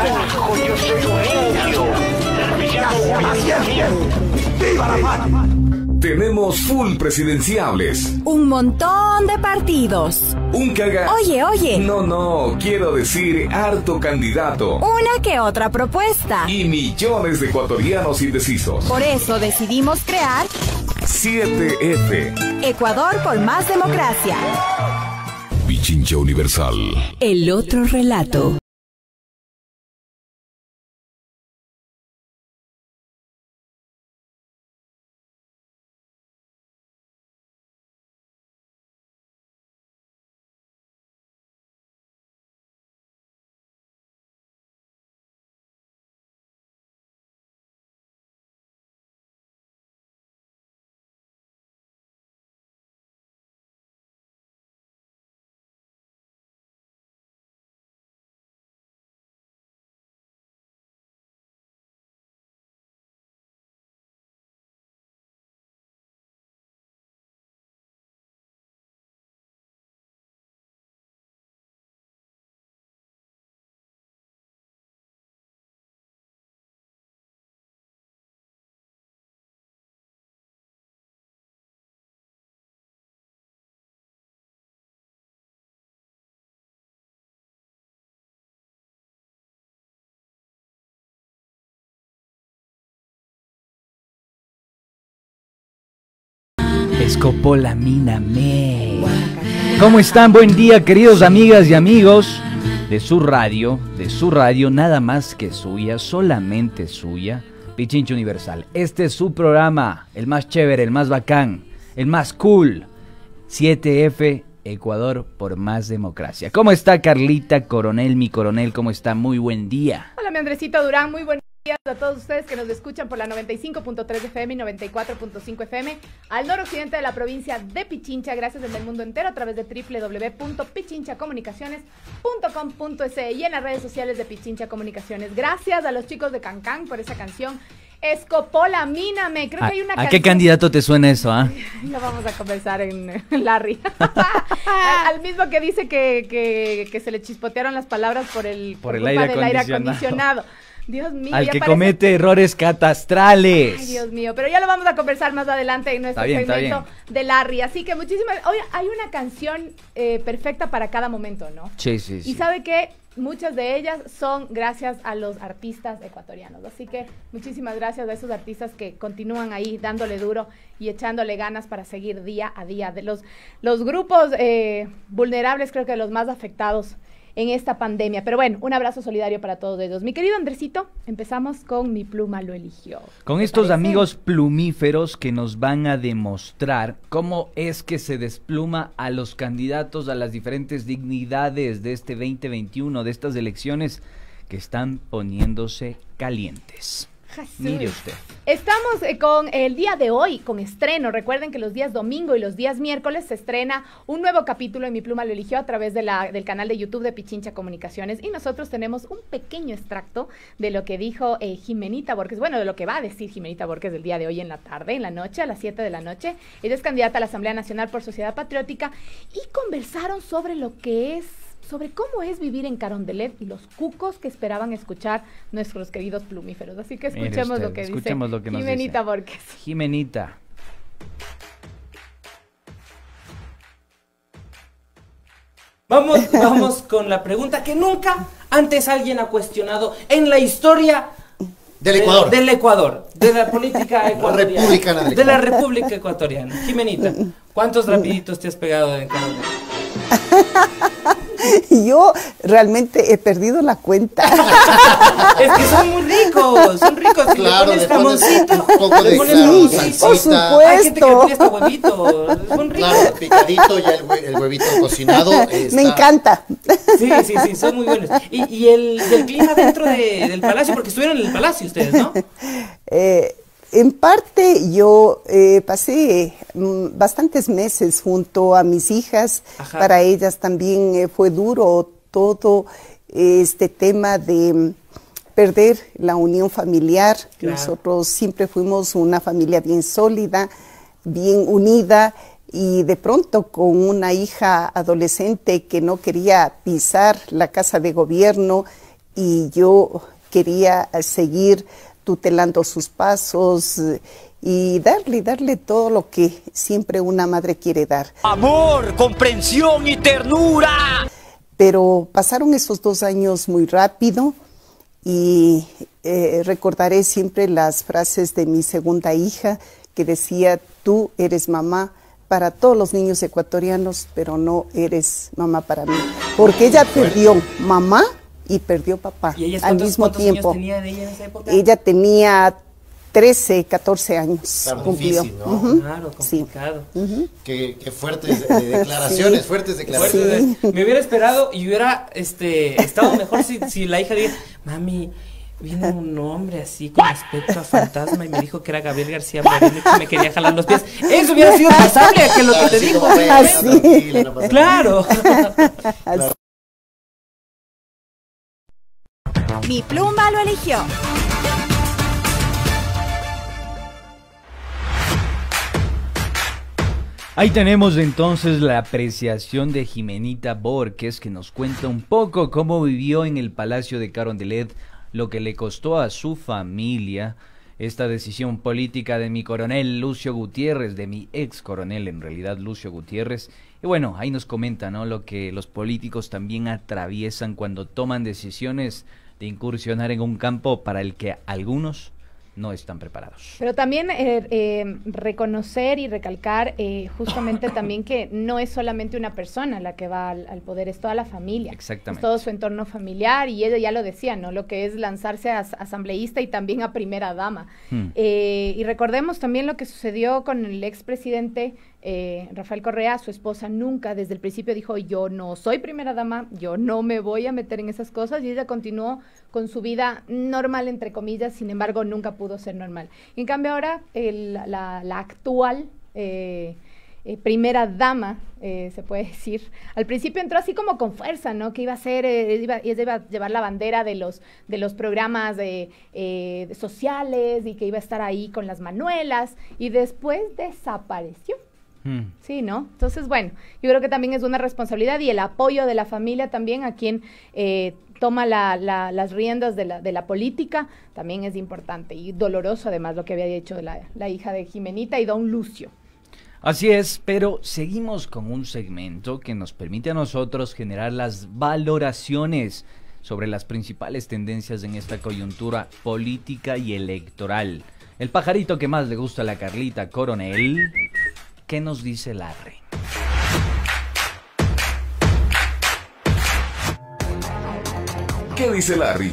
carajo, yo soy un indio. ¡Viva la patria! Tenemos full presidenciables. Un montón de partidos. Un caga... Oye. No, quiero decir harto candidato. Una que otra propuesta. Y millones de ecuatorianos indecisos. Por eso decidimos crear 7F. Ecuador por más democracia. Pichincha Universal. El otro relato. Escopolamíname. ¿Cómo están? Buen día, queridos amigas y amigos de su radio, nada más que suya, solamente suya, Pichincha Universal. Este es su programa, el más chévere, el más bacán, el más cool. 7F, Ecuador por más democracia. ¿Cómo está Carlita Coronel, mi coronel? ¿Cómo está? Muy buen día. Hola, mi Andresito Durán, muy buenos días a todos ustedes que nos escuchan por la 95.3 FM y 94.5 FM al noroccidente de la provincia de Pichincha, gracias desde el mundo entero a través de www.pichinchacomunicaciones.com.es y en las redes sociales de Pichincha Comunicaciones. Gracias a los chicos de Cancán por esa canción Escopolamíname. Creo que hay una ¿A qué candidato te suena eso, ah? Ya vamos a conversar en Larry. Al mismo que dice que se le chispotearon las palabras por el aire acondicionado. Dios mío. Al que comete errores catastrales. Ay, Dios mío, pero ya lo vamos a conversar más adelante en nuestro segmento de Larry. Así que muchísimas... Oye, hay una canción perfecta para cada momento, ¿no? Sí. Y sabe que muchas de ellas son gracias a los artistas ecuatorianos. Así que muchísimas gracias a esos artistas que continúan ahí dándole duro y echándole ganas para seguir día a día. De los grupos vulnerables, creo que los más afectados en esta pandemia. Pero bueno, un abrazo solidario para todos ellos. Mi querido Andresito, empezamos con Mi Pluma lo eligió. Con estos amigos plumíferos que nos van a demostrar cómo es que se despluma a los candidatos a las diferentes dignidades de este 2021, de estas elecciones que están poniéndose calientes. Jesús. Mire usted. Estamos con el día de hoy, con estreno. Recuerden que los días domingo y los días miércoles se estrena un nuevo capítulo en Mi Pluma lo eligió a través del canal de YouTube de Pichincha Comunicaciones. Y nosotros tenemos un pequeño extracto de lo que dijo Jimenita Borges. Bueno, de lo que va a decir Jimenita Borges el día de hoy en la tarde, en la noche, a las 7 de la noche. Ella es candidata a la Asamblea Nacional por Sociedad Patriótica y conversaron sobre sobre cómo es vivir en Carondelet y los cucos que esperaban escuchar nuestros queridos plumíferos. Así que escuchemos lo que dice Jimenita Borges. Jimenita. Vamos con la pregunta que nunca antes alguien ha cuestionado en la historia del Ecuador. Del Ecuador, de la política ecuatoriana. De la República Ecuatoriana. Jimenita, ¿cuántos rapiditos te has pegado en Carondelet? Yo realmente he perdido la cuenta. Es que son muy ricos, Claro, le pones jamoncito, un poco de por supuesto. Hay gente que le pone hasta huevito, son ricos. Claro, picadito, ya el huevito cocinado. Me encanta. Sí, son muy buenos. Y el clima dentro del palacio, porque estuvieron en el palacio ustedes, ¿no? En parte yo pasé bastantes meses junto a mis hijas. Ajá. Para ellas también fue duro todo este tema de perder la unión familiar. Claro. Nosotros siempre fuimos una familia bien sólida, bien unida, y de pronto con una hija adolescente que no quería pisar la casa de gobierno, y yo quería seguir tutelando sus pasos y darle todo lo que siempre una madre quiere dar. Amor, comprensión y ternura. Pero pasaron esos 2 años muy rápido y recordaré siempre las frases de mi segunda hija que decía: tú eres mamá para todos los niños ecuatorianos, pero no eres mamá para mí. Porque ella perdió mamá y perdió papá al mismo tiempo. ¿Cuántos años tenía ella en esa época? Ella tenía 13, 14 años. Claro, cumplió. difícil, ¿no? Claro, complicado. Sí. Qué fuertes declaraciones, Sí. fuertes declaraciones. Me hubiera esperado y hubiera estado mejor si la hija diga: mami, vino un hombre así con aspecto a fantasma y me dijo que era Gabriel García Moreno y que me quería jalar los pies. Eso hubiera sido pasable a que lo que te Sí, dijo. como ven, Así. tranquila, no pasa nada. Claro. Mi pluma lo eligió. Ahí tenemos entonces la apreciación de Jimenita Borges, que nos cuenta un poco cómo vivió en el Palacio de Carondelet, lo que le costó a su familia esta decisión política de mi coronel Lucio Gutiérrez, de mi ex coronel en realidad Lucio Gutiérrez. Y bueno, ahí nos comenta, ¿no?, lo que los políticos también atraviesan cuando toman decisiones de incursionar en un campo para el que algunos no están preparados. Pero también reconocer y recalcar justamente también que no es solamente una persona la que va al poder, es toda la familia. Exactamente. Es todo su entorno familiar, y ella ya lo decía, ¿no? Lo que es lanzarse a asambleísta y también a primera dama. Y recordemos también lo que sucedió con el expresidente Rafael Correa. Su esposa nunca desde el principio dijo: yo no soy primera dama, yo no me voy a meter en esas cosas, y ella continuó con su vida normal, entre comillas. Sin embargo, nunca pudo ser normal. Y en cambio ahora la actual primera dama, se puede decir, al principio entró así como con fuerza, ¿no? Que iba a ser, iba a llevar la bandera de los programas sociales, y que iba a estar ahí con las manuelas, y después desapareció. Sí, ¿no? Entonces, bueno, yo creo que también es una responsabilidad, y el apoyo de la familia también a quien toma las riendas de la política también es importante, y doloroso además lo que había hecho la hija de Jimenita y don Lucio. Así es, pero seguimos con un segmento que nos permite a nosotros generar las valoraciones sobre las principales tendencias en esta coyuntura política y electoral. El pajarito que más le gusta a la Carlita Coronel. ¿Qué nos dice Larry? ¿Qué dice Larry?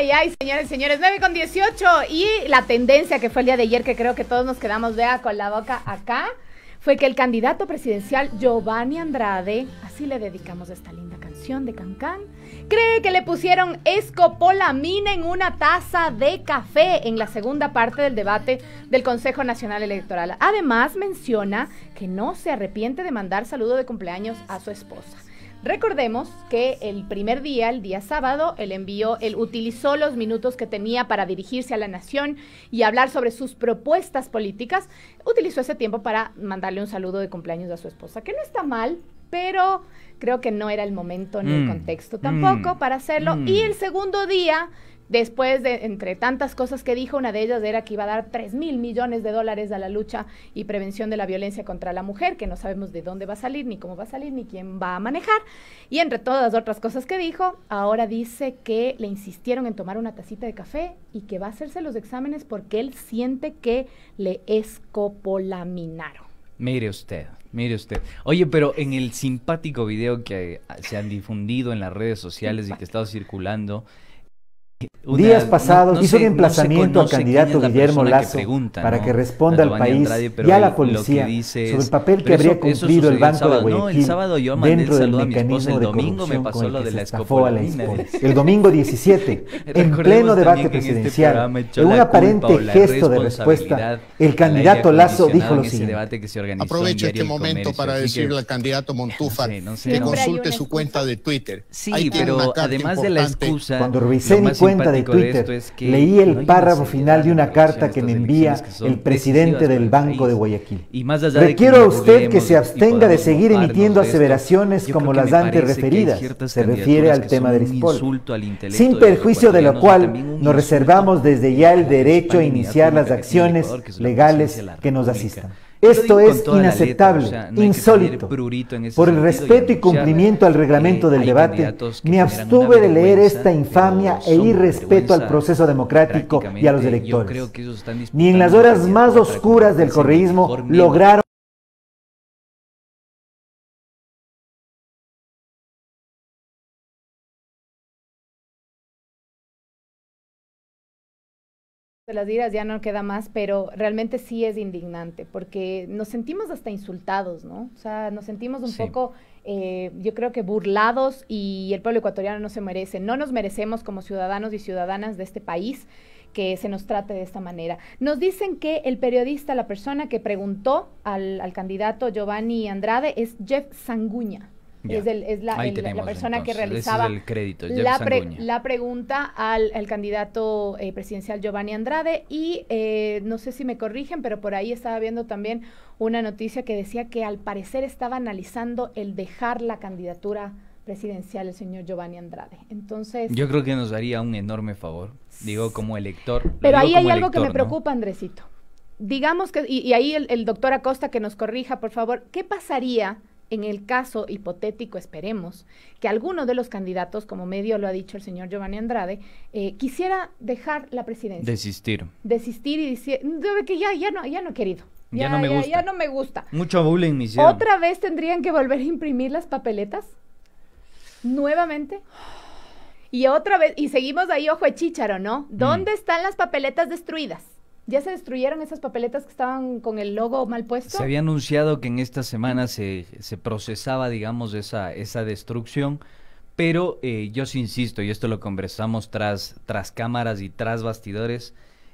Ay, señores, 9:18, y la tendencia que fue el día de ayer, que creo que todos nos quedamos, vea, con la boca acá, fue que el candidato presidencial Giovanni Andrade, así le dedicamos esta linda canción de Cancán, cree que le pusieron escopolamina en una taza de café en la segunda parte del debate del Consejo Nacional Electoral. Además, menciona que no se arrepiente de mandar saludo de cumpleaños a su esposa. Recordemos que el primer día, el día sábado, él utilizó los minutos que tenía para dirigirse a la nación y hablar sobre sus propuestas políticas. Utilizó ese tiempo para mandarle un saludo de cumpleaños a su esposa, que no está mal, pero creo que no era el momento ni el contexto tampoco para hacerlo. Y el segundo día, después de, entre tantas cosas que dijo, una de ellas era que iba a dar $3,000 millones a la lucha y prevención de la violencia contra la mujer, que no sabemos de dónde va a salir, ni cómo va a salir, ni quién va a manejar. Y entre todas las otras cosas que dijo, ahora dice que le insistieron en tomar una tacita de café y que va a hacerse los exámenes porque él siente que le escopolaminaron. Mire usted. Oye, pero en el simpático video que se han difundido en las redes sociales y que ha estado circulando, días pasados hizo un emplazamiento al candidato Guillermo Lasso para que responda al país y a la policía sobre el papel que habría cumplido el Banco de Guayaquil dentro del mecanismo de corrupción con el que se estafó a la esposa. El domingo 17, en pleno debate presidencial, en un aparente gesto de respuesta, el candidato Lasso dijo lo siguiente: aprovecho este momento para decirle al candidato Montúfar que consulte su cuenta de Twitter. Sí, pero además de la excusa, cuando revisé mi cuenta cuenta de Twitter, leí el párrafo final de una carta que me envía el presidente del Banco de Guayaquil. Requiero a usted que se abstenga de seguir emitiendo aseveraciones como las antes referidas, se refiere al tema del ISPOL, sin perjuicio de lo cual nos reservamos desde ya el derecho a iniciar las acciones legales que nos asistan. Esto es inaceptable, insólito. Por el respeto y cumplimiento al reglamento del debate, me abstuve de leer esta infamia e irrespeto al proceso democrático y a los electores. Ni en las horas más oscuras del correísmo lograron de las iras ya no queda más, pero realmente sí es indignante, porque nos sentimos hasta insultados, ¿no? O sea, nos sentimos un poco, yo creo que burlados, y el pueblo ecuatoriano no se merece, no nos merecemos como ciudadanos y ciudadanas de este país que se nos trate de esta manera. Nos dicen que el periodista, la persona que preguntó al candidato Giovanni Andrade es Jeff Sanguña. Es la persona entonces que realizaba el crédito, la pregunta al candidato presidencial Giovanni Andrade, y no sé si me corrigen, pero por ahí estaba viendo también una noticia que decía que al parecer estaba analizando el dejar la candidatura presidencial el señor Giovanni Andrade. Entonces, yo creo que nos haría un enorme favor, digo, como elector. Pero ahí hay algo que me preocupa, Andresito. Digamos que, y ahí el doctor Acosta que nos corrija, por favor, ¿qué pasaría en el caso hipotético, esperemos, que alguno de los candidatos, como medio lo ha dicho el señor Giovanni Andrade, quisiera dejar la presidencia? Desistir y decir, que ya no he querido. Ya no me gusta. Ya no me gusta. Mucho bullying me hicieron. ¿Otra vez tendrían que volver a imprimir las papeletas? ¿Nuevamente? Y otra vez, y seguimos ahí, ojo de chícharo, ¿no? ¿Dónde están las papeletas destruidas? ¿Ya se destruyeron esas papeletas que estaban con el logo mal puesto? Se había anunciado que en esta semana se procesaba, digamos, esa destrucción, pero yo sí insisto, y esto lo conversamos tras cámaras y tras bastidores,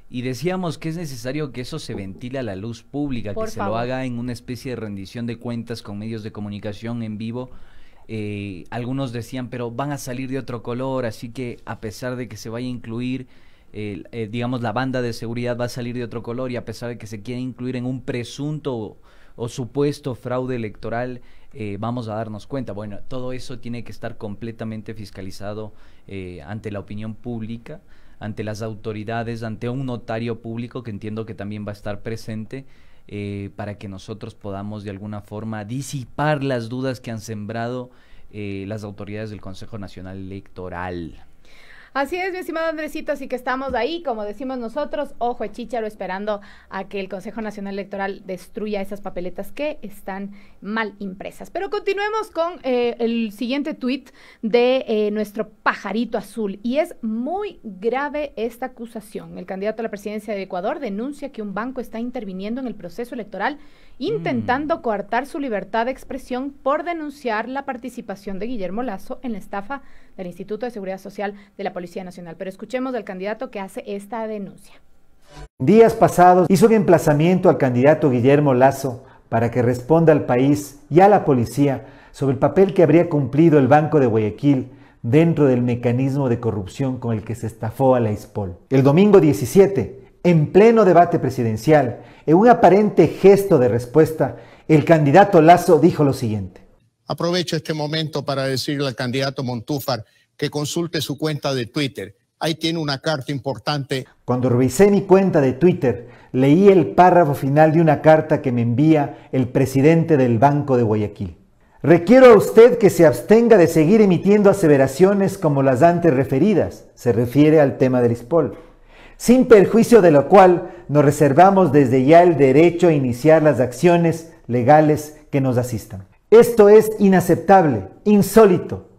y decíamos que es necesario que eso se ventile a la luz pública, que se lo haga en una especie de rendición de cuentas con medios de comunicación en vivo. Algunos decían, pero van a salir de otro color, así que a pesar de que se vaya a incluir, digamos, la banda de seguridad va a salir de otro color, y a pesar de que se quiera incluir en un presunto o supuesto fraude electoral, vamos a darnos cuenta. Bueno, todo eso tiene que estar completamente fiscalizado ante la opinión pública, ante las autoridades, ante un notario público que entiendo que también va a estar presente, para que nosotros podamos de alguna forma disipar las dudas que han sembrado las autoridades del Consejo Nacional Electoral. Así es, mi estimado Andresito, así que estamos ahí, como decimos nosotros, ojo de chícharo, esperando a que el Consejo Nacional Electoral destruya esas papeletas que están mal impresas. Pero continuemos con el siguiente tuit de nuestro pajarito azul, y es muy grave esta acusación. El candidato a la presidencia de Ecuador denuncia que un banco está interviniendo en el proceso electoral, intentando coartar su libertad de expresión por denunciar la participación de Guillermo Lasso en la estafa del Instituto de Seguridad Social de la Policía Nacional. Pero escuchemos al candidato que hace esta denuncia. Días pasados hizo un emplazamiento al candidato Guillermo Lasso para que responda al país y a la policía sobre el papel que habría cumplido el Banco de Guayaquil dentro del mecanismo de corrupción con el que se estafó a la ISPOL. El domingo 17, en pleno debate presidencial, en un aparente gesto de respuesta, el candidato Lasso dijo lo siguiente. Aprovecho este momento para decirle al candidato Montúfar que consulte su cuenta de Twitter. Ahí tiene una carta importante. Cuando revisé mi cuenta de Twitter, leí el párrafo final de una carta que me envía el presidente del Banco de Guayaquil. Requiero a usted que se abstenga de seguir emitiendo aseveraciones como las antes referidas, se refiere al tema del ISPOL, sin perjuicio de lo cual nos reservamos desde ya el derecho a iniciar las acciones legales que nos asistan. Esto es inaceptable, insólito.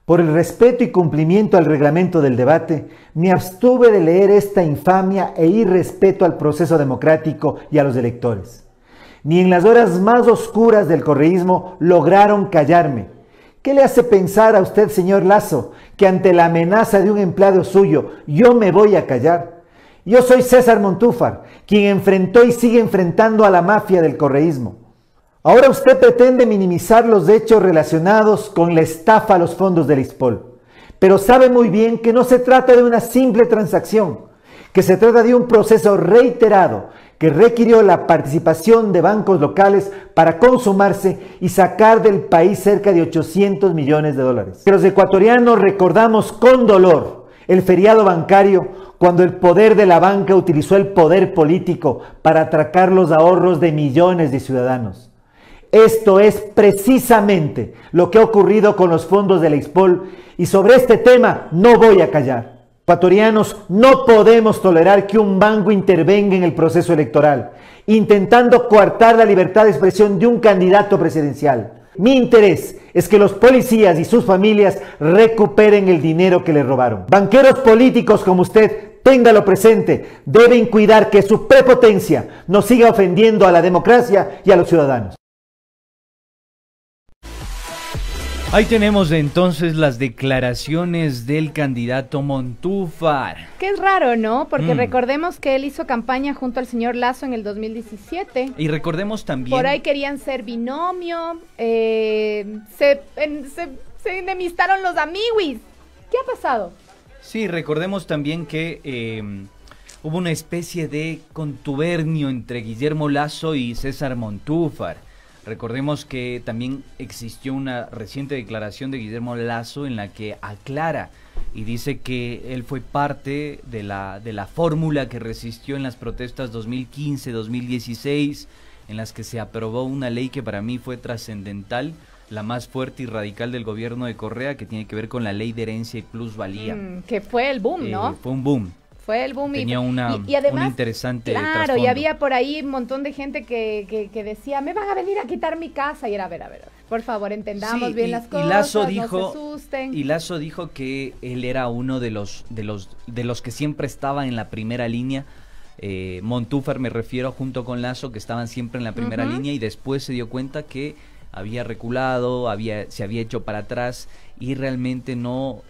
Por el respeto y cumplimiento al reglamento del debate, me abstuve de leer esta infamia e irrespeto al proceso democrático y a los electores. Ni en las horas más oscuras del correísmo lograron callarme. ¿Qué le hace pensar a usted, señor Lasso, que ante la amenaza de un empleado suyo yo me voy a callar? Yo soy César Montúfar, quien enfrentó y sigue enfrentando a la mafia del correísmo. Ahora usted pretende minimizar los hechos relacionados con la estafa a los fondos del ISPOL. pero sabe muy bien que no se trata de una simple transacción, que se trata de un proceso reiterado que requirió la participación de bancos locales para consumarse y sacar del país cerca de 800 millones de dólares. Que los ecuatorianos recordamos con dolor el feriado bancario cuando el poder de la banca utilizó el poder político para atracar los ahorros de millones de ciudadanos. Esto es precisamente lo que ha ocurrido con los fondos de la Expol y sobre este tema no voy a callar. Ecuatorianos, no podemos tolerar que un banco intervenga en el proceso electoral, intentando coartar la libertad de expresión de un candidato presidencial. Mi interés es que los policías y sus familias recuperen el dinero que les robaron. Banqueros políticos como usted, téngalo presente, deben cuidar que su prepotencia no siga ofendiendo a la democracia y a los ciudadanos. Ahí tenemos entonces las declaraciones del candidato Montúfar. Que es raro, ¿no? Porque recordemos que él hizo campaña junto al señor Lasso en el 2017. Y recordemos también... Por ahí querían ser binomio, se enemistaron los amiguis. ¿Qué ha pasado? Sí, recordemos también que hubo una especie de contubernio entre Guillermo Lasso y César Montúfar. Recordemos que también existió una reciente declaración de Guillermo Lasso en la que aclara y dice que él fue parte de la fórmula que resistió en las protestas 2015-2016, en las que se aprobó una ley que para mí fue trascendental, la más fuerte y radical del gobierno de Correa, que tiene que ver con la ley de herencia y plusvalía. Que fue el boom, ¿no? Fue un boom. Fue el boom. Tenía y además, un interesante claro, y había por ahí un montón de gente que decía, me van a venir a quitar mi casa. Y era, a ver, por favor, entendamos bien las cosas, Lasso dijo, no se asusten. Y Lasso dijo que él era uno de los que siempre estaba en la primera línea. Montúfar me refiero, junto con Lasso, que estaban siempre en la primera línea, y después se dio cuenta que había reculado, se había hecho para atrás y realmente no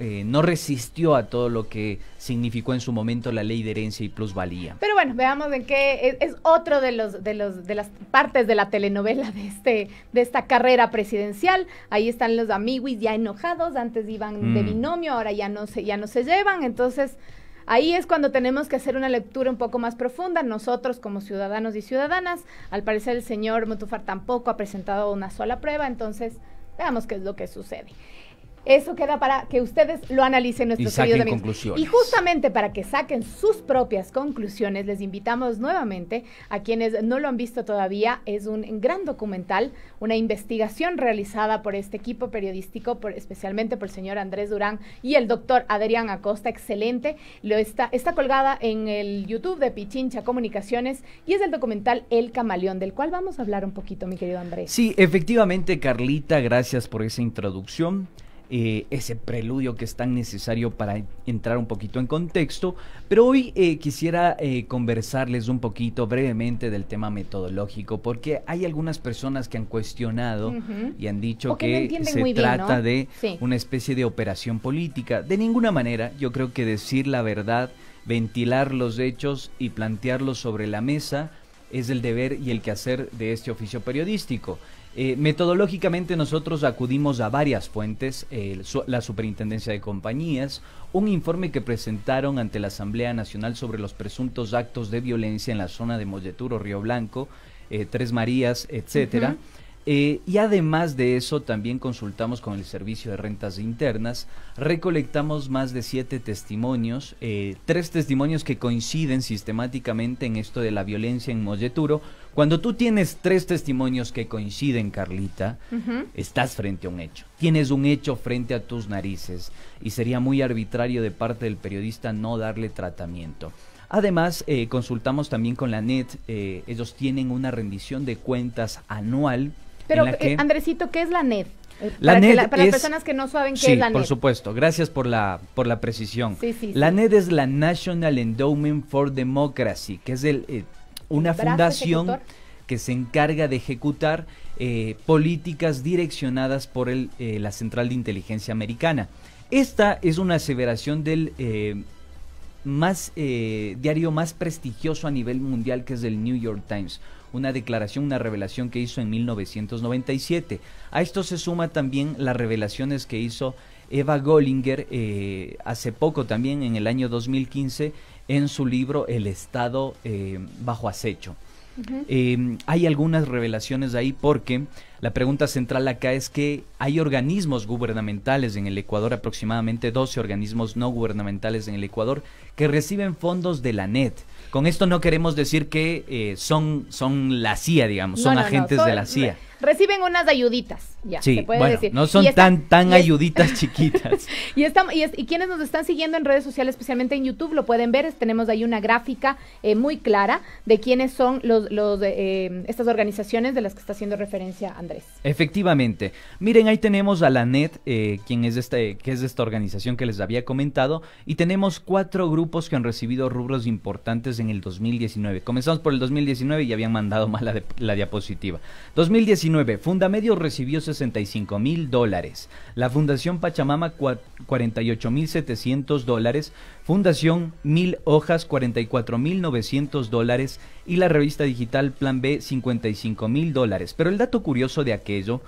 resistió a todo lo que significó en su momento la ley de herencia y plusvalía. Pero bueno, veamos en qué es otro de las partes de la telenovela de esta carrera presidencial. Ahí están los amiguis ya enojados, antes iban de binomio, ahora ya no se llevan, entonces ahí es cuando tenemos que hacer una lectura un poco más profunda, nosotros como ciudadanos y ciudadanas. Al parecer el señor Montúfar tampoco ha presentado una sola prueba, entonces veamos qué es lo que sucede. Eso queda para que ustedes lo analicen, nuestros queridos amigos. Conclusiones. Y justamente para que saquen sus propias conclusiones, les invitamos nuevamente a quienes no lo han visto todavía. Es un gran documental, una investigación realizada por este equipo periodístico, especialmente por el señor Andrés Durán y el doctor Adrián Acosta. Excelente. Está colgada en el YouTube de Pichincha Comunicaciones y es el documental El Camaleón, del cual vamos a hablar un poquito, mi querido Andrés. Sí, efectivamente, Carlita, gracias por esa introducción. Ese preludio que es tan necesario para entrar un poquito en contexto, pero hoy quisiera conversarles un poquito brevemente del tema metodológico, porque hay algunas personas que han cuestionado y han dicho que se trata de una especie de operación política. De ninguna manera. Yo creo que decir la verdad, ventilar los hechos y plantearlos sobre la mesa es el deber y el quehacer de este oficio periodístico. Metodológicamente nosotros acudimos a varias fuentes, la Superintendencia de Compañías, un informe que presentaron ante la Asamblea Nacional sobre los presuntos actos de violencia en la zona de Molleturo, Río Blanco, Tres Marías, etcétera. Y además de eso también consultamos con el Servicio de Rentas Internas, recolectamos más de 7 testimonios, 3 testimonios que coinciden sistemáticamente en esto de la violencia en Molleturo. Cuando tú tienes 3 testimonios que coinciden, Carlita, estás frente a un hecho. Tienes un hecho frente a tus narices y sería muy arbitrario de parte del periodista no darle tratamiento. Además, consultamos también con la NET, ellos tienen una rendición de cuentas anual. Pero, Andresito, ¿qué es la NET? Para las personas que no saben qué es la NET. Sí, por supuesto. Gracias por la precisión. La Sí. NET es la National Endowment for Democracy, que es una fundación que se encarga de ejecutar políticas direccionadas por la Central de Inteligencia Americana. Esta es una aseveración del diario más prestigioso a nivel mundial, que es el New York Times. Una declaración, una revelación que hizo en 1997. A esto se suma también las revelaciones que hizo Eva Gollinger hace poco también, en el año 2015, en su libro El Estado bajo acecho. Hay algunas revelaciones ahí porque la pregunta central acá es que hay organismos gubernamentales en el Ecuador, aproximadamente 12 organismos no gubernamentales en el Ecuador, que reciben fondos de la NET. Con esto no queremos decir que son la CIA, digamos, son agentes de la CIA. Reciben unas ayuditas, ya, sí, se puede bueno, decir. No son tan ayuditas chiquitas. Y quienes nos están siguiendo en redes sociales, especialmente en YouTube, lo pueden ver. Tenemos ahí una gráfica muy clara de quiénes son estas organizaciones de las que está haciendo referencia Andrés. Efectivamente. Miren, ahí tenemos a la NET, que es esta organización que les había comentado, y tenemos 4 grupos que han recibido rubros importantes en el 2019. Comenzamos por el 2019 y habían mandado mal la diapositiva. 2019. Fundamedios recibió $65,000, la Fundación Pachamama $48,700, Fundación 1000 Hojas $44,900 y la revista digital Plan B $55,000. Pero el dato curioso de aquello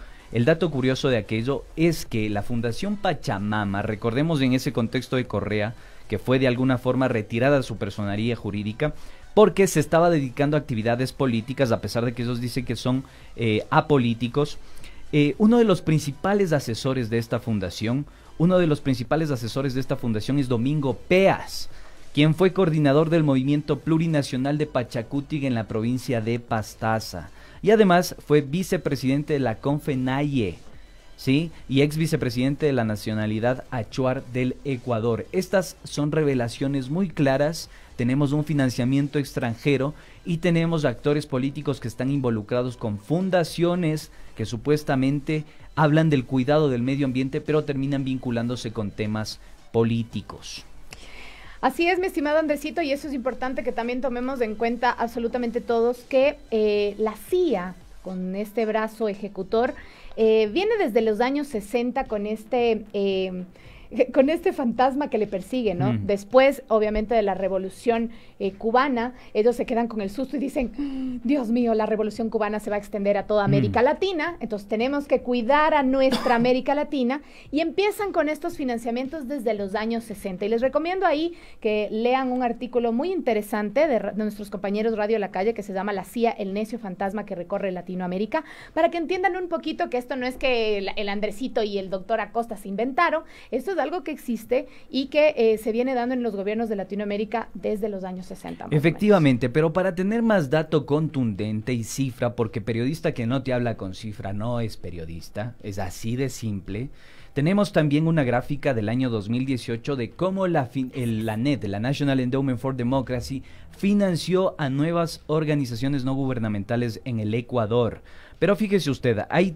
es que la Fundación Pachamama, recordemos en ese contexto de Correa, que fue de alguna forma retirada de su personería jurídica, porque se estaba dedicando a actividades políticas, a pesar de que ellos dicen que son apolíticos. Uno de los principales asesores de esta fundación es Domingo Peas, quien fue coordinador del movimiento plurinacional de Pachacutic en la provincia de Pastaza. Y además fue vicepresidente de la Confenaye, ¿sí? Y ex vicepresidente de la nacionalidad Achuar del Ecuador. Estas son revelaciones muy claras. Tenemos un financiamiento extranjero y tenemos actores políticos que están involucrados con fundaciones que supuestamente hablan del cuidado del medio ambiente, pero terminan vinculándose con temas políticos. Así es, mi estimado Andresito, y eso es importante que también tomemos en cuenta absolutamente todos, que la CIA, con este brazo ejecutor, viene desde los años 60 con este fantasma que le persigue, ¿no? Después, obviamente, de la revolución cubana, ellos se quedan con el susto y dicen, Dios mío, la revolución cubana se va a extender a toda América Latina, entonces tenemos que cuidar a nuestra América Latina, y empiezan con estos financiamientos desde los años 60. Y les recomiendo ahí que lean un artículo muy interesante de nuestros compañeros Radio La Calle, que se llama La CIA, el necio fantasma que recorre Latinoamérica, para que entiendan un poquito que esto no es que el Andresito y el doctor Acosta se inventaron, esto es algo que existe y que se viene dando en los gobiernos de Latinoamérica desde los años 60. Efectivamente, pero para tener más dato contundente y cifra, porque periodista que no te habla con cifra no es periodista, es así de simple. Tenemos también una gráfica del año 2018 de cómo la NED, la National Endowment for Democracy, financió a nuevas organizaciones no gubernamentales en el Ecuador. Pero fíjese usted, ahí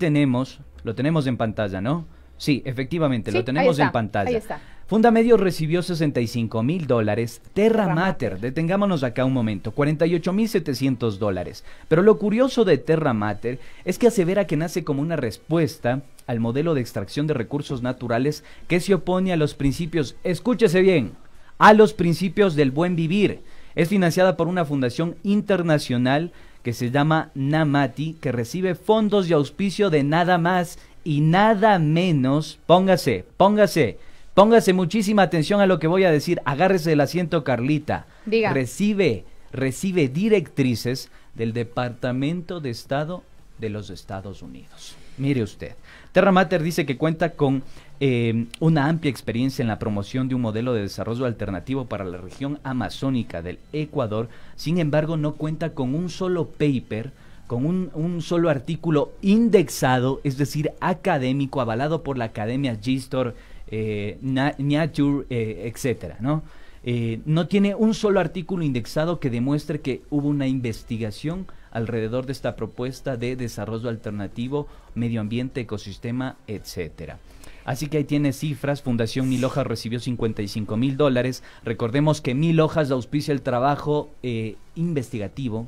lo tenemos en pantalla, ¿no? Sí, efectivamente, sí, lo tenemos en pantalla. Ahí está. Fundamedios recibió $65,000, Terra Mater, detengámonos acá un momento, $48,700. Pero lo curioso de Terra Mater es que asevera que nace como una respuesta al modelo de extracción de recursos naturales que se opone a los principios, escúchese bien, a los principios del buen vivir. Es financiada por una fundación internacional que se llama NAMATI, que recibe fondos y auspicio de nada más y nada menos, póngase muchísima atención a lo que voy a decir, agárrese del asiento, Carlita. Diga. Recibe directrices del Departamento de Estado de los Estados Unidos. Mire usted, Terra Mater dice que cuenta con una amplia experiencia en la promoción de un modelo de desarrollo alternativo para la región amazónica del Ecuador. Sin embargo, no cuenta con un solo paper, con un solo artículo indexado, es decir, académico, avalado por la Academia Gestor, Nature, etcétera, ¿no? No tiene un solo artículo indexado que demuestre que hubo una investigación alrededor de esta propuesta de desarrollo alternativo, medio ambiente, ecosistema, etcétera. Así que ahí tiene cifras. Fundación 1000 Hojas recibió $55,000. Recordemos que 1000 Hojas auspicia el trabajo investigativo.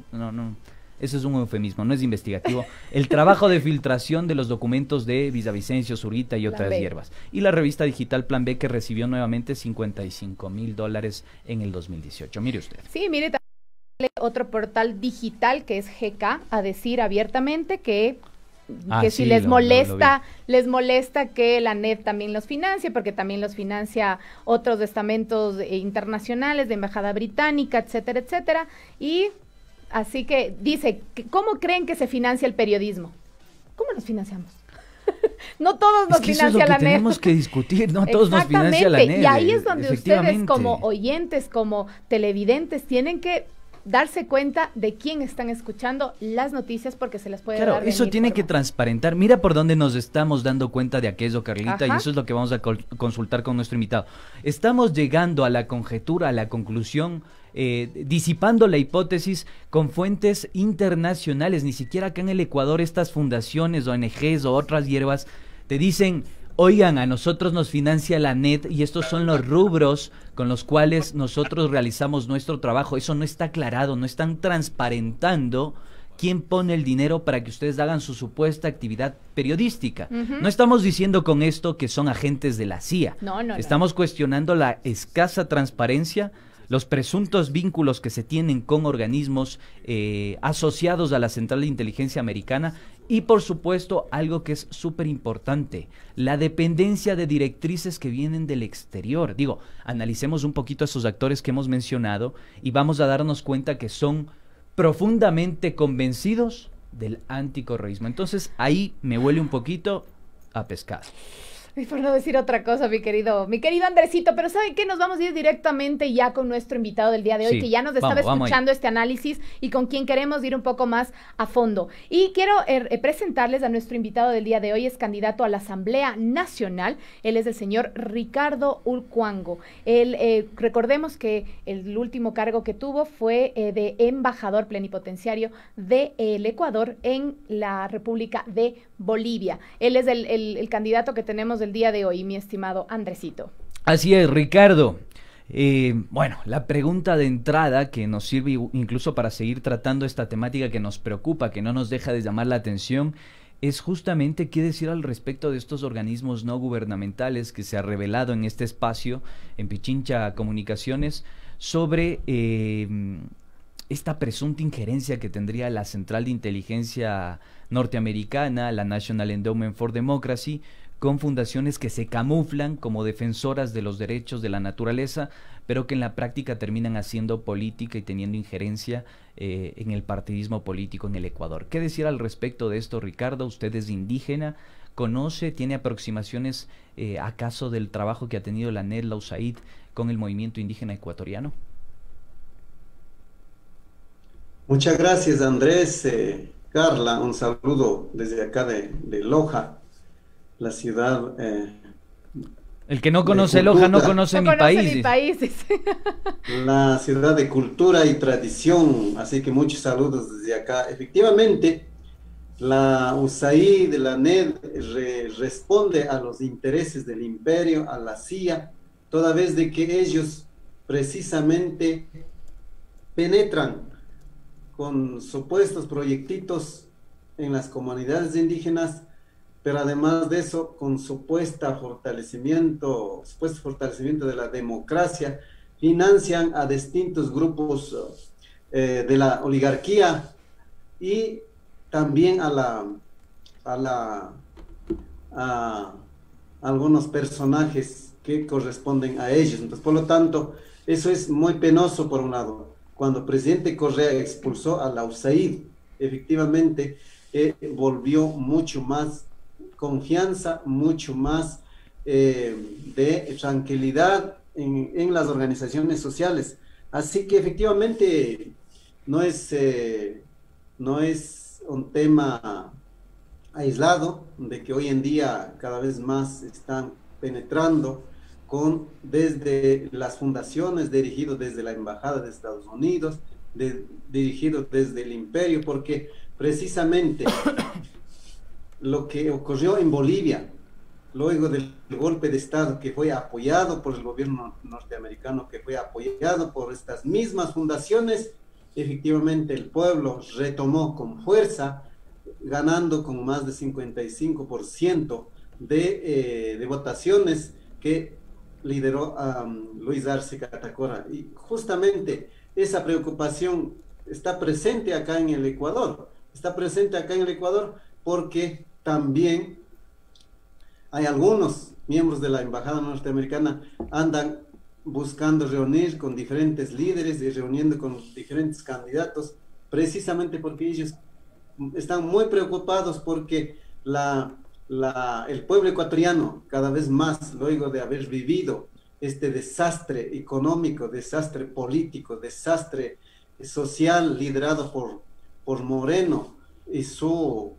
Eso es un eufemismo, no es investigativo. El trabajo de filtración de los documentos de Villavicencio, Zurita y otras hierbas. Y la revista digital Plan B, que recibió nuevamente $55,000 en el 2018. Mire usted. Sí, mire, también otro portal digital que es GK, a decir abiertamente que que si les molesta, les molesta que la NED también los financie, porque también los financia otros estamentos internacionales de embajada británica, etcétera, etcétera. Y así que dice, ¿cómo creen que se financia el periodismo? ¿Cómo nos financiamos? No todos nos financia la NED. Tenemos que discutir, no todos nos financia la NED. Y ahí es donde ustedes como oyentes, como televidentes, tienen que darse cuenta de quién están escuchando las noticias, porque se las puede dar. Claro, eso tiene que transparentar. Mira por dónde nos estamos dando cuenta de aquello, Carlita, y eso es lo que vamos a consultar con nuestro invitado. Estamos llegando a la conjetura, a la conclusión, disipando la hipótesis con fuentes internacionales. Ni siquiera acá en el Ecuador estas fundaciones, ONGs o otras hierbas te dicen: oigan, a nosotros nos financia la NED y estos son los rubros con los cuales nosotros realizamos nuestro trabajo. Eso no está aclarado, no están transparentando quién pone el dinero para que ustedes hagan su supuesta actividad periodística. No estamos diciendo con esto que son agentes de la CIA. Estamos cuestionando la escasa transparencia, los presuntos vínculos que se tienen con organismos asociados a la Central de Inteligencia Americana y, por supuesto, algo que es súper importante, la dependencia de directrices que vienen del exterior. Digo, analicemos un poquito a esos actores que hemos mencionado y vamos a darnos cuenta que son profundamente convencidos del anticorreísmo. Entonces, ahí me huele un poquito a pescado. Y por no decir otra cosa, mi querido Andresito, pero ¿saben qué? Nos vamos a ir directamente ya con nuestro invitado del día de hoy, que ya nos estaba escuchando este análisis y con quien queremos ir un poco más a fondo. Y quiero presentarles a nuestro invitado del día de hoy. Es candidato a la Asamblea Nacional. Él es el señor Ricardo Ulcuango. Él, recordemos que el último cargo que tuvo fue de embajador plenipotenciario del Ecuador en la República de Bolivia. Él es el candidato que tenemos del día de hoy, mi estimado Andresito. Así es, Ricardo. Bueno, la pregunta de entrada que nos sirve incluso para seguir tratando esta temática que nos preocupa, que no nos deja de llamar la atención, es justamente qué decir al respecto de estos organismos no gubernamentales que se ha revelado en este espacio, en Pichincha Comunicaciones, sobre esta presunta injerencia que tendría la Central de Inteligencia norteamericana, la National Endowment for Democracy, con fundaciones que se camuflan como defensoras de los derechos de la naturaleza, pero que en la práctica terminan haciendo política y teniendo injerencia en el partidismo político en el Ecuador. ¿Qué decir al respecto de esto, Ricardo? Usted es indígena, conoce, tiene aproximaciones acaso del trabajo que ha tenido la NED, la USAID, con el movimiento indígena ecuatoriano. Muchas gracias, Andrés. Carla, un saludo desde acá de Loja, la ciudad. El que no conoce Loja no conoce mi país. La ciudad de cultura y tradición, así que muchos saludos desde acá. Efectivamente, la USAID, la NED, responde a los intereses del imperio, a la CIA, toda vez de que ellos precisamente penetran con supuestos proyectitos en las comunidades indígenas, pero además de eso, con supuesto fortalecimiento de la democracia, financian a distintos grupos de la oligarquía y también a algunos personajes que corresponden a ellos. Entonces, por lo tanto, eso es muy penoso por un lado. Cuando el presidente Correa expulsó a la USAID, efectivamente volvió mucho más confianza, mucho más de tranquilidad en las organizaciones sociales. Así que efectivamente no es un tema aislado, de que hoy en día cada vez más están penetrando desde las fundaciones, dirigido desde la Embajada de Estados Unidos, dirigido desde el imperio, porque precisamente lo que ocurrió en Bolivia, luego del golpe de Estado que fue apoyado por el gobierno norteamericano, que fue apoyado por estas mismas fundaciones, efectivamente el pueblo retomó con fuerza, ganando con más de 55% de votaciones que lideró a Luis Arce Catacora. Y justamente esa preocupación está presente acá en el Ecuador, porque también hay algunos miembros de la embajada norteamericana andan buscando reunir con diferentes líderes y reuniendo con diferentes candidatos, precisamente porque ellos están muy preocupados porque el pueblo ecuatoriano, cada vez más, luego de haber vivido este desastre económico, desastre político, desastre social liderado por Moreno y su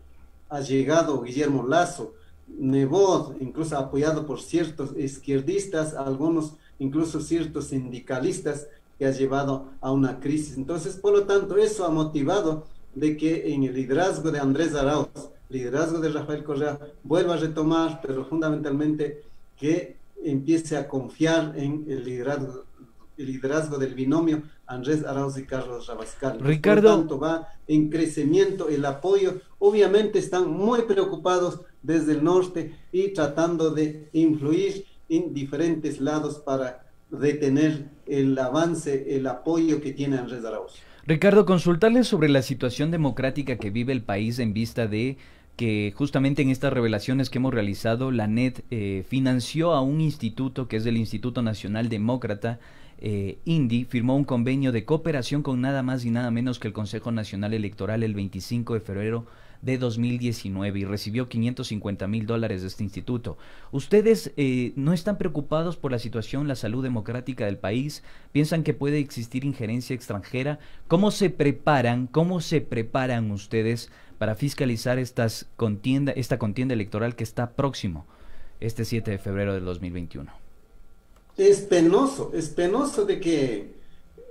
allegado Guillermo Lasso, Nebot, incluso apoyado por ciertos izquierdistas, algunos incluso ciertos sindicalistas, que ha llevado a una crisis. Entonces, por lo tanto, eso ha motivado de que en el liderazgo de Andrés Arauz, liderazgo de Rafael Correa, vuelva a retomar, pero fundamentalmente que empiece a confiar en el liderazgo del binomio Andrés Arauz y Carlos Rabascal. Ricardo, por lo tanto, va en crecimiento el apoyo. Obviamente están muy preocupados desde el norte y tratando de influir en diferentes lados para detener el avance, el apoyo que tiene Andrés Arauz. Ricardo, consultarles sobre la situación democrática que vive el país en vista de que justamente en estas revelaciones que hemos realizado, la NET financió a un instituto que es el Instituto Nacional Demócrata, INDI, firmó un convenio de cooperación con nada más y nada menos que el Consejo Nacional Electoral el 25 de febrero de 2019 y recibió $550,000 de este instituto. ¿Ustedes no están preocupados por la situación, la salud democrática del país? ¿Piensan que puede existir injerencia extranjera? ¿Cómo se preparan ustedes para fiscalizar esta contienda electoral que está próximo, este 7 de febrero del 2021? Es penoso de que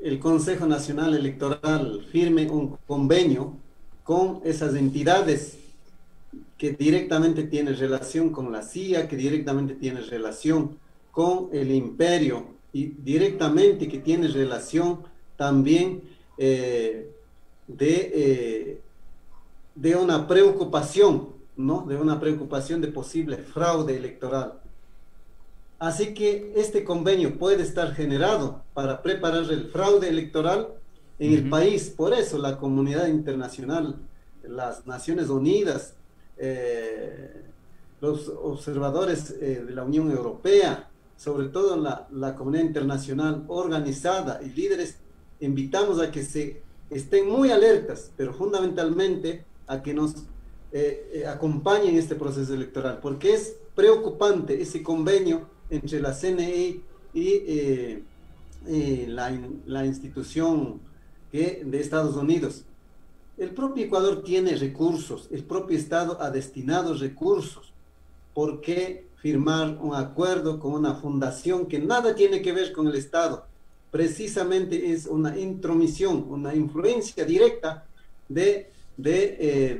el Consejo Nacional Electoral firme un convenio con esas entidades que directamente tienen relación con la CIA, que directamente tienen relación con el imperio y directamente que tiene relación también de una preocupación, ¿no? De una preocupación de posible fraude electoral. Así que este convenio puede estar generado para preparar el fraude electoral en el país. Por eso la comunidad internacional, las Naciones Unidas, los observadores de la Unión Europea, sobre todo la comunidad internacional organizada y líderes, invitamos a que se estén muy alertas, pero fundamentalmente a que nos acompañen en este proceso electoral, porque es preocupante ese convenio entre la CNE y la institución de Estados Unidos. El propio Ecuador tiene recursos, el propio Estado ha destinado recursos. ¿Por qué firmar un acuerdo con una fundación que nada tiene que ver con el Estado? Precisamente es una intromisión, una influencia directa de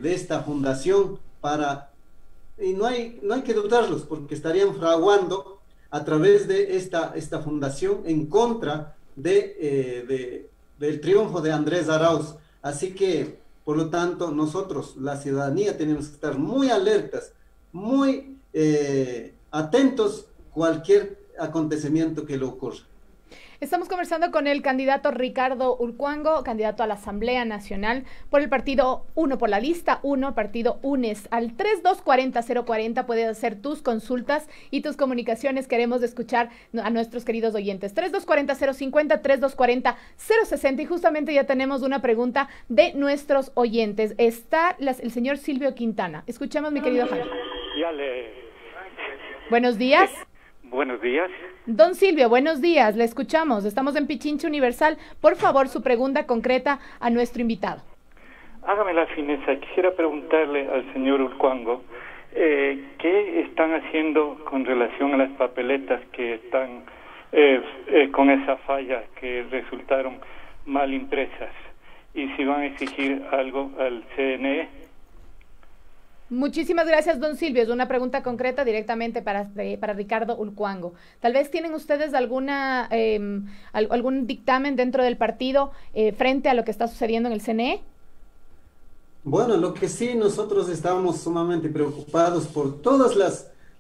esta fundación y no hay que dudarlos, porque estarían fraguando a través de esta fundación en contra del triunfo de Andrés Arauz. Así que, por lo tanto, nosotros, la ciudadanía, tenemos que estar muy alertas, muy atentos a cualquier acontecimiento que le ocurra. Estamos conversando con el candidato Ricardo Ulcuango, candidato a la Asamblea Nacional por el partido 1, por la lista 1, partido UNES. Al 3240-040 puedes hacer tus consultas y tus comunicaciones. Queremos escuchar a nuestros queridos oyentes. 3240-050, 3240-060. Y justamente ya tenemos una pregunta de nuestros oyentes. Está el señor Silvio Quintana. Escuchemos, mi querido Jaime. Buenos días. Buenos días. Don Silvio, buenos días, le escuchamos. Estamos en Pichincha Universal. Por favor, su pregunta concreta a nuestro invitado. Hágame la fineza. Quisiera preguntarle al señor Ulcuango qué están haciendo con relación a las papeletas que están con esa falla que resultaron mal impresas y si van a exigir algo al CNE. Muchísimas gracias, don Silvio. Es una pregunta concreta directamente para Ricardo Ulcuango. Tal vez tienen ustedes algún dictamen dentro del partido frente a lo que está sucediendo en el CNE. Bueno, lo que sí, nosotros estamos sumamente preocupados por todas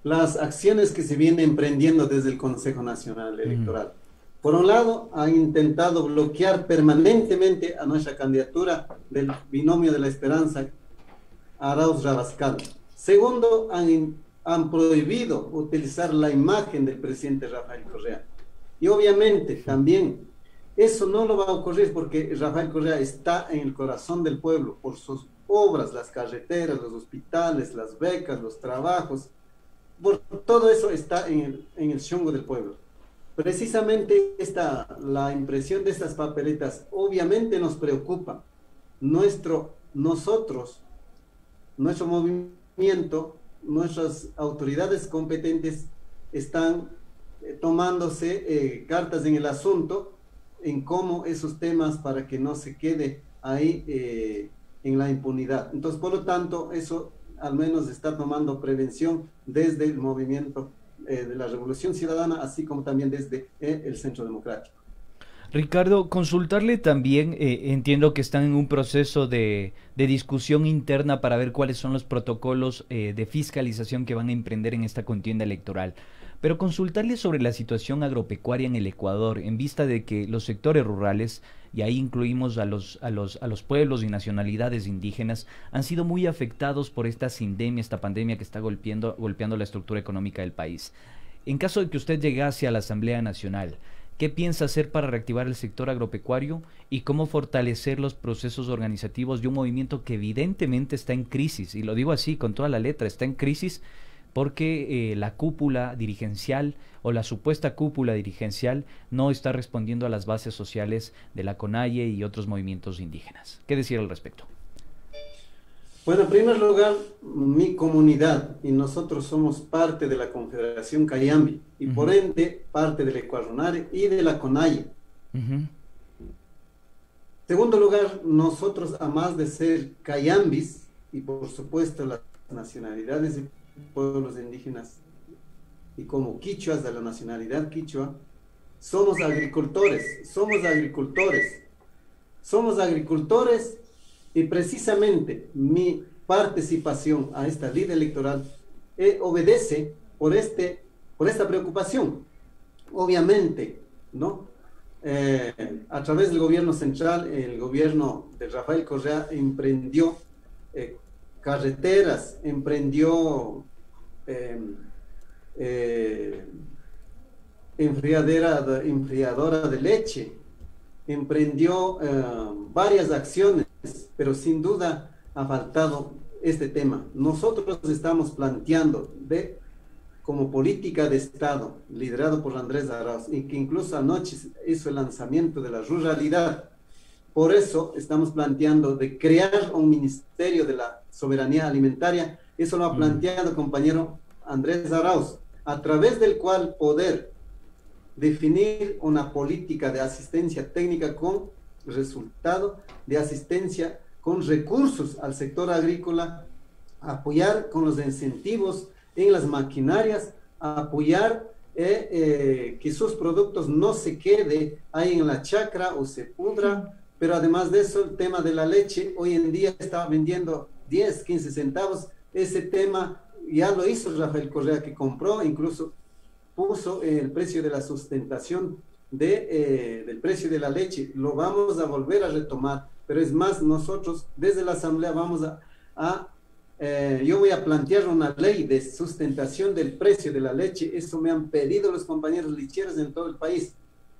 las acciones que se vienen emprendiendo desde el Consejo Nacional Electoral. Por un lado, han intentado bloquear permanentemente a nuestra candidatura del Binomio de la Esperanza, Arauz Rabascal. Segundo, han prohibido utilizar la imagen del presidente Rafael Correa. Y obviamente también eso no lo va a ocurrir porque Rafael Correa está en el corazón del pueblo por sus obras, las carreteras, los hospitales, las becas, los trabajos. Por todo eso está en el chongo del pueblo. Precisamente la impresión de estas papeletas obviamente nos preocupa. Nuestro movimiento, nuestras autoridades competentes están tomándose cartas en el asunto, en cómo esos temas para que no se quede ahí en la impunidad. Entonces, por lo tanto, eso al menos está tomando prevención desde el movimiento de la Revolución Ciudadana, así como también desde el Centro Democrático. Ricardo, consultarle también, entiendo que están en un proceso de discusión interna para ver cuáles son los protocolos de fiscalización que van a emprender en esta contienda electoral, pero consultarle sobre la situación agropecuaria en el Ecuador, en vista de que los sectores rurales, y ahí incluimos a los pueblos y nacionalidades indígenas, han sido muy afectados por esta sindemia, esta pandemia que está golpeando la estructura económica del país. En caso de que usted llegase a la Asamblea Nacional, ¿qué piensa hacer para reactivar el sector agropecuario y cómo fortalecer los procesos organizativos de un movimiento que evidentemente está en crisis? Y lo digo así, con toda la letra, está en crisis porque la cúpula dirigencial o la supuesta cúpula dirigencial no está respondiendo a las bases sociales de la CONAIE y otros movimientos indígenas. ¿Qué decir al respecto? Bueno, en primer lugar, mi comunidad y nosotros somos parte de la Confederación Cayambi y por ende parte del Ecuadronare y de la CONAIE. Segundo lugar, nosotros, además de ser cayambis y por supuesto las nacionalidades y pueblos indígenas y como quichuas de la nacionalidad quichua, somos agricultores y precisamente mi participación a esta ley electoral obedece por esta preocupación. Obviamente, ¿no? A través del gobierno central, el gobierno de Rafael Correa emprendió carreteras, emprendió enfriadora de leche, emprendió varias acciones, pero sin duda ha faltado este tema. Nosotros estamos planteando como política de Estado, liderado por Andrés Arauz, y que incluso anoche hizo el lanzamiento de la ruralidad. Por eso estamos planteando de crear un Ministerio de la Soberanía Alimentaria. Eso lo ha planteado el compañero Andrés Arauz, a través del cual poder definir una política de asistencia técnica con resultado, de asistencia con recursos al sector agrícola, apoyar con los incentivos en las maquinarias, apoyar que sus productos no se quede ahí en la chacra o se pudra. Pero además de eso, el tema de la leche, hoy en día está vendiendo 10, 15 centavos. Ese tema ya lo hizo Rafael Correa, que compró, incluso puso el precio de la sustentación del precio de la leche. Lo vamos a volver a retomar, pero es más, nosotros desde la Asamblea vamos yo voy a plantear una ley de sustentación del precio de la leche. Eso me han pedido los compañeros lecheros en todo el país.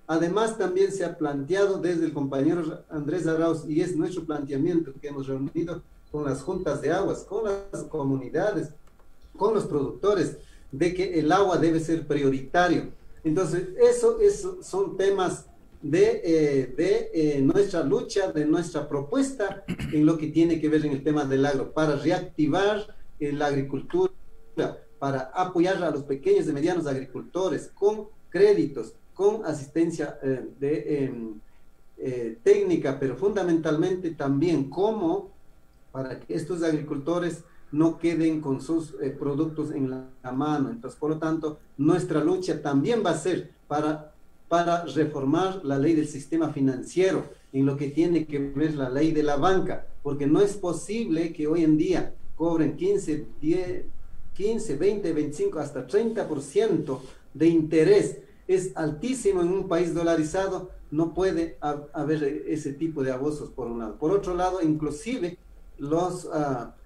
Además, también se ha planteado desde el compañero Andrés Arauz, y es nuestro planteamiento que hemos reunido con las juntas de aguas, con las comunidades, con los productores, de que el agua debe ser prioritario. Entonces, eso son temas de nuestra lucha, de nuestra propuesta en lo que tiene que ver en el tema del agro, para reactivar la agricultura, para apoyar a los pequeños y medianos agricultores con créditos, con asistencia técnica, pero fundamentalmente también como para que estos agricultores no queden con sus productos en la mano. Entonces, por lo tanto, nuestra lucha también va a ser para reformar la ley del sistema financiero, en lo que tiene que ver la ley de la banca, porque no es posible que hoy en día cobren 15, 20, 25, hasta 30% de interés. Es altísimo en un país dolarizado, no puede haber ese tipo de abusos por un lado. Por otro lado, inclusive los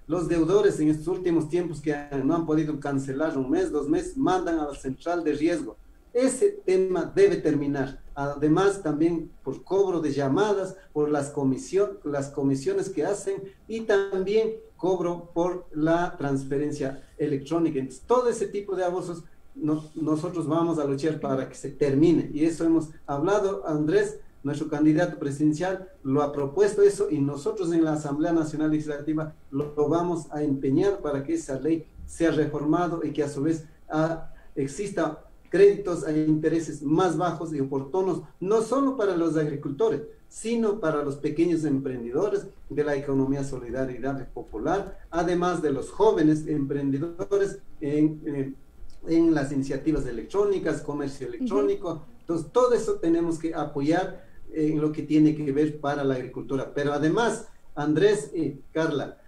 Los deudores en estos últimos tiempos que no han podido cancelar un mes, 2 meses, mandan a la central de riesgo. Ese tema debe terminar. Además, también por cobro de llamadas, por las comisiones que hacen y también cobro por la transferencia electrónica. Entonces, todo ese tipo de abusos nosotros vamos a luchar para que se termine. Y eso hemos hablado, Andrés, nuestro candidato presidencial, lo ha propuesto eso y nosotros en la Asamblea Nacional Legislativa lo vamos a empeñar para que esa ley sea reformado y que a su vez exista créditos a intereses más bajos y oportunos, no solo para los agricultores, sino para los pequeños emprendedores de la economía solidaria y popular, además de los jóvenes emprendedores en las iniciativas electrónicas, comercio electrónico. Entonces, todo eso tenemos que apoyar en lo que tiene que ver para la agricultura. Pero además, Andrés y Carla,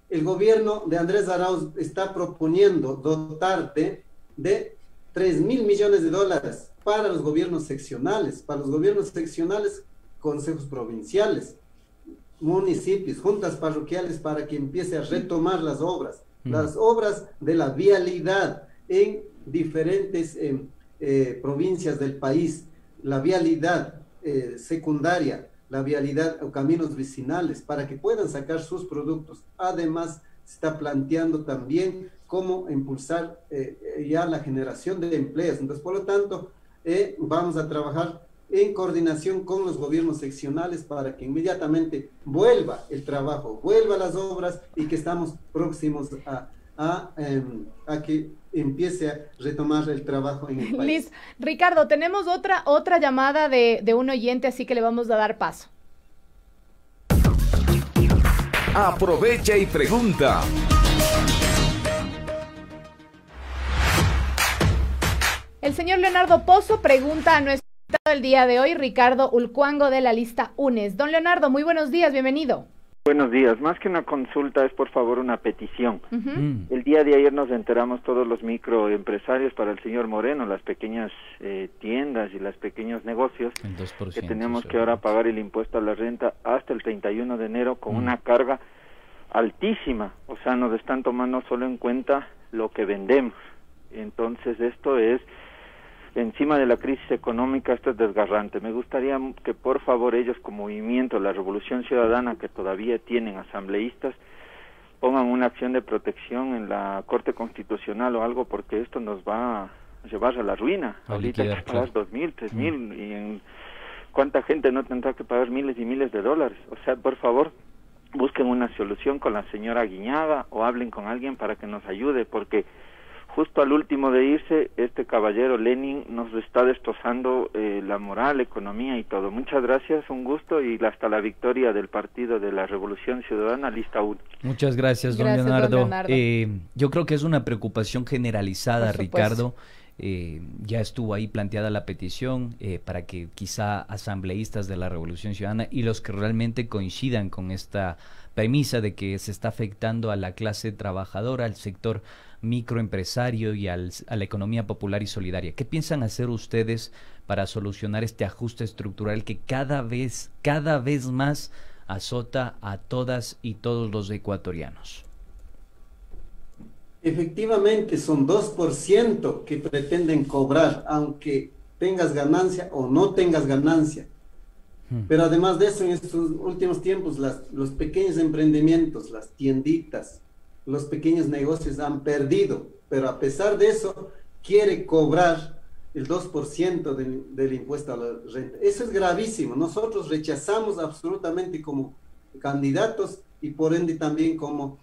el gobierno de Andrés Arauz está proponiendo dotarte de 3.000 millones de dólares para los gobiernos seccionales, consejos provinciales, municipios, juntas parroquiales, para que empiece a retomar las obras de la vialidad en diferentes provincias del país, la vialidad secundaria, la vialidad o caminos vecinales, para que puedan sacar sus productos. Además, se está planteando también cómo impulsar ya la generación de empleos. Entonces, por lo tanto, vamos a trabajar en coordinación con los gobiernos seccionales para que inmediatamente vuelva el trabajo, vuelva las obras y que estamos próximos a que empiece a retomar el trabajo en el país. Liz, Ricardo, tenemos otra llamada de un oyente, así que le vamos a dar paso. Aprovecha y pregunta. El señor Leonardo Pozo pregunta a nuestro invitado del día de hoy, Ricardo Ulcuango, de la lista UNES. Don Leonardo, muy buenos días, bienvenido. Buenos días. Más que una consulta, es por favor una petición. El día de ayer nos enteramos todos los microempresarios para el señor Moreno, las pequeñas tiendas y los pequeños negocios, que tenemos que ahora pagar el impuesto a la renta hasta el 31 de enero con una carga altísima. O sea, nos están tomando solo en cuenta lo que vendemos. Entonces, esto es, encima de la crisis económica, esto es desgarrante. Me gustaría que por favor ellos, como movimiento, la Revolución Ciudadana, que todavía tienen asambleístas, pongan una acción de protección en la Corte Constitucional o algo, porque esto nos va a llevar a la ruina. Ahorita hay que pagar 2.000, 3.000, y ¿cuánta gente no tendrá que pagar miles y miles de dólares? O sea, por favor, busquen una solución con la señora Guiñaga o hablen con alguien para que nos ayude, porque justo al último de irse, este caballero Lenin nos está destrozando la moral, la economía y todo. Muchas gracias, un gusto y hasta la victoria del Partido de la Revolución Ciudadana, lista 1. Muchas gracias, don Leonardo. Yo creo que es una preocupación generalizada, Ricardo. Ya estuvo ahí planteada la petición para que quizá asambleístas de la Revolución Ciudadana y los que realmente coincidan con esta premisa de que se está afectando a la clase trabajadora, al sector microempresario y a la economía popular y solidaria. ¿Qué piensan hacer ustedes para solucionar este ajuste estructural que cada vez más azota a todas y todos los ecuatorianos? Efectivamente, son 2% que pretenden cobrar, aunque tengas ganancia o no tengas ganancia. Pero además de eso, en estos últimos tiempos, los pequeños emprendimientos, las tienditas, los pequeños negocios han perdido, pero a pesar de eso, quiere cobrar el 2% del impuesto a la renta. Eso es gravísimo. Nosotros rechazamos absolutamente como candidatos y por ende también como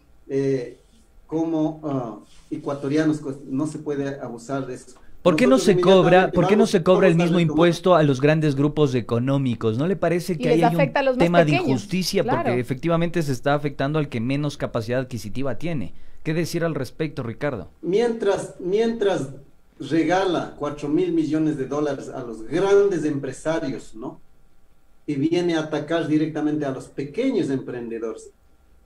ecuatorianos, no se puede abusar de eso. ¿Por qué no se cobra el mismo impuesto a los grandes grupos económicos? ¿No le parece que hay un tema de injusticia? Claro. Porque efectivamente se está afectando al que menos capacidad adquisitiva tiene. ¿Qué decir al respecto, Ricardo? Mientras regala 4.000 millones de dólares a los grandes empresarios, ¿no? Y viene a atacar directamente a los pequeños emprendedores.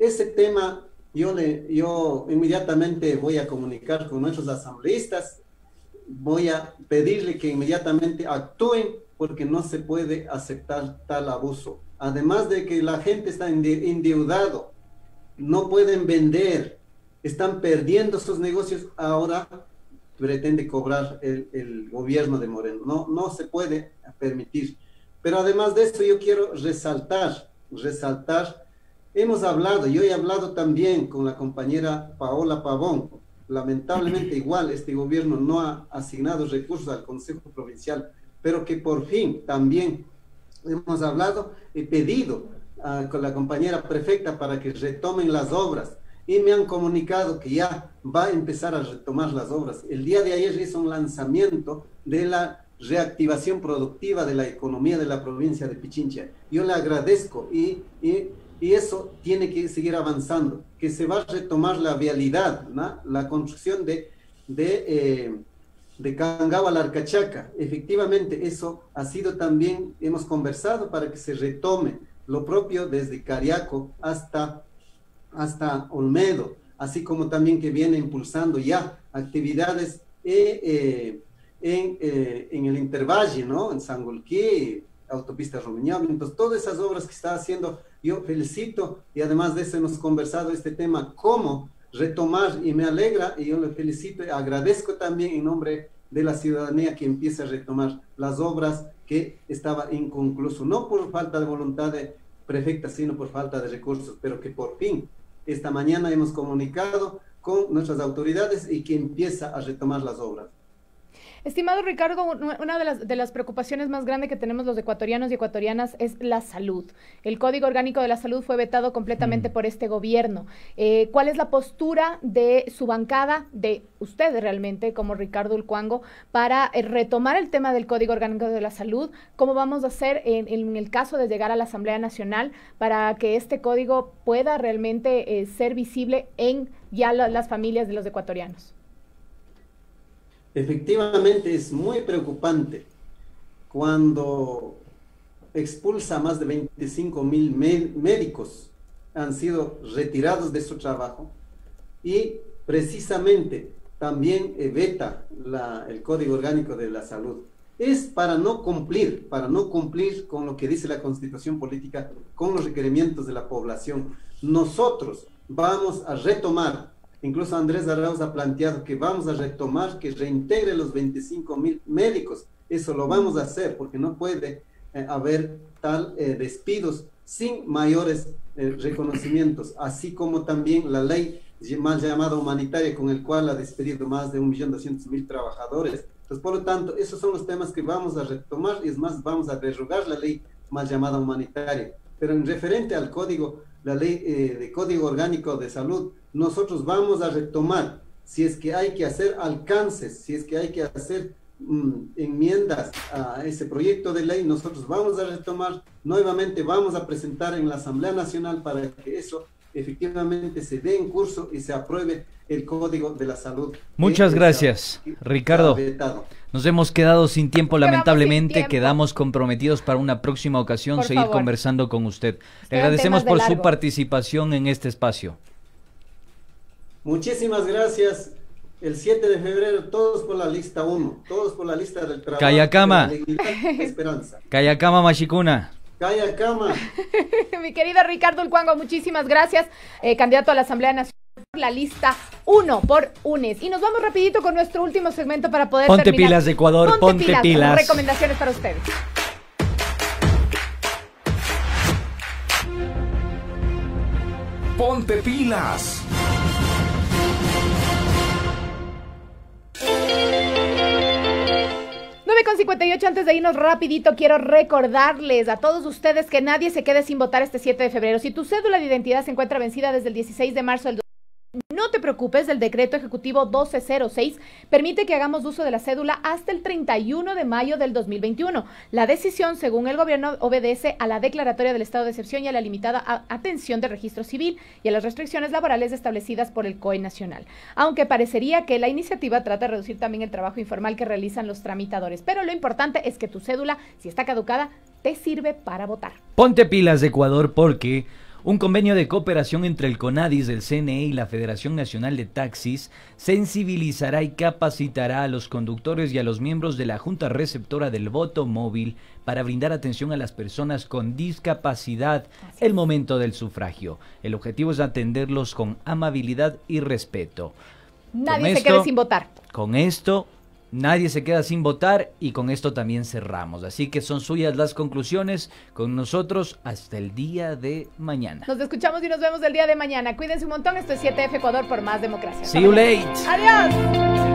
Ese tema yo inmediatamente voy a comunicar con nuestros asambleístas, voy a pedirle que inmediatamente actúen porque no se puede aceptar tal abuso. Además de que la gente está endeudado no pueden vender, están perdiendo sus negocios, ahora pretende cobrar el gobierno de Moreno. No se puede permitir. Pero además de esto yo quiero resaltar, hemos hablado, yo he hablado también con la compañera Paola Pavón, lamentablemente igual este gobierno no ha asignado recursos al Consejo Provincial, pero que por fin también hemos hablado, he pedido con la compañera prefecta para que retomen las obras y me han comunicado que ya va a empezar a retomar las obras. El día de ayer hizo un lanzamiento de la reactivación productiva de la economía de la provincia de Pichincha. Yo le agradezco y eso tiene que seguir avanzando, que se va a retomar la vialidad, ¿no? La construcción de Cangaba a la Arcachaca. Efectivamente, eso ha sido también, hemos conversado para que se retome lo propio desde Cariaco hasta Olmedo, así como también que viene impulsando ya actividades en el Intervalle, ¿no? En Sangolquí, autopista Rumiñahui. Entonces, todas esas obras que está haciendo, yo felicito, y además de eso hemos conversado este tema, cómo retomar, y me alegra, y yo le felicito, y agradezco también en nombre de la ciudadanía que empiece a retomar las obras que estaba inconcluso, no por falta de voluntad de prefecta, sino por falta de recursos, pero que por fin, esta mañana hemos comunicado con nuestras autoridades y que empieza a retomar las obras. Estimado Ricardo, una de las preocupaciones más grandes que tenemos los ecuatorianos y ecuatorianas es la salud. El Código Orgánico de la Salud fue vetado completamente por este gobierno. ¿Cuál es la postura de su bancada, de usted realmente, como Ricardo Ulcuango, para retomar el tema del Código Orgánico de la Salud? ¿Cómo vamos a hacer en el caso de llegar a la Asamblea Nacional para que este código pueda realmente ser visible en ya las familias de los ecuatorianos? Efectivamente, es muy preocupante cuando expulsa a más de 25,000 médicos, han sido retirados de su trabajo, y precisamente también veta el Código Orgánico de la Salud. Es para no cumplir con lo que dice la Constitución Política, con los requerimientos de la población. Nosotros vamos a retomar. Incluso Andrés Arauz ha planteado que vamos a retomar, que reintegre los 25,000 médicos. Eso lo vamos a hacer porque no puede haber tal despidos sin mayores reconocimientos, así como también la ley mal llamada humanitaria, con el cual ha despedido más de 1.200.000 trabajadores. Entonces, por lo tanto, esos son los temas que vamos a retomar, y es más, vamos a derogar la ley mal llamada humanitaria. Pero en referente al código, la ley de Código Orgánico de Salud, nosotros vamos a retomar, si es que hay que hacer alcances, si es que hay que hacer enmiendas a ese proyecto de ley, nosotros vamos a retomar, nuevamente vamos a presentar en la Asamblea Nacional para que eso efectivamente se dé en curso y se apruebe el Código de la Salud. Muchas gracias, Ricardo. Nos hemos quedado sin tiempo, lamentablemente. Quedamos comprometidos para una próxima ocasión seguir conversando con usted. Le agradecemos por su participación en este espacio. Muchísimas gracias. El 7 de febrero, todos por la lista 1, todos por la lista del trabajo. Kayakama. Esperanza. Kayakama Mashikuna. Kayakama. Mi querido Ricardo Ulcuango, muchísimas gracias. Candidato a la Asamblea Nacional por la lista 1 por UNES. Y nos vamos rapidito con nuestro último segmento para poder terminar. Ponte pilas, Ecuador, ponte pilas. Recomendaciones para ustedes. Ponte pilas. Con 58, antes de irnos rapidito, quiero recordarles a todos ustedes que nadie se quede sin votar este 7 de febrero. Si tu cédula de identidad se encuentra vencida desde el 16 de marzo del 2020, no te preocupes, el decreto ejecutivo 1206 permite que hagamos uso de la cédula hasta el 31 de mayo del 2021. La decisión, según el gobierno, obedece a la declaratoria del estado de excepción y a la limitada atención del registro civil y a las restricciones laborales establecidas por el COE nacional. Aunque parecería que la iniciativa trata de reducir también el trabajo informal que realizan los tramitadores. Pero lo importante es que tu cédula, si está caducada, te sirve para votar. Ponte pilas, Ecuador, porque Un convenio de cooperación entre el CONADIS del CNE y la Federación Nacional de Taxis sensibilizará y capacitará a los conductores y a los miembros de la Junta Receptora del Voto Móvil para brindar atención a las personas con discapacidad el momento del sufragio. El objetivo es atenderlos con amabilidad y respeto. Nadie se quede sin votar. Con esto, nadie se queda sin votar y con esto también cerramos. Así que son suyas las conclusiones. Con nosotros hasta el día de mañana. Nos escuchamos y nos vemos el día de mañana. Cuídense un montón. Esto es 7F Ecuador por más democracia. See you late. Adiós.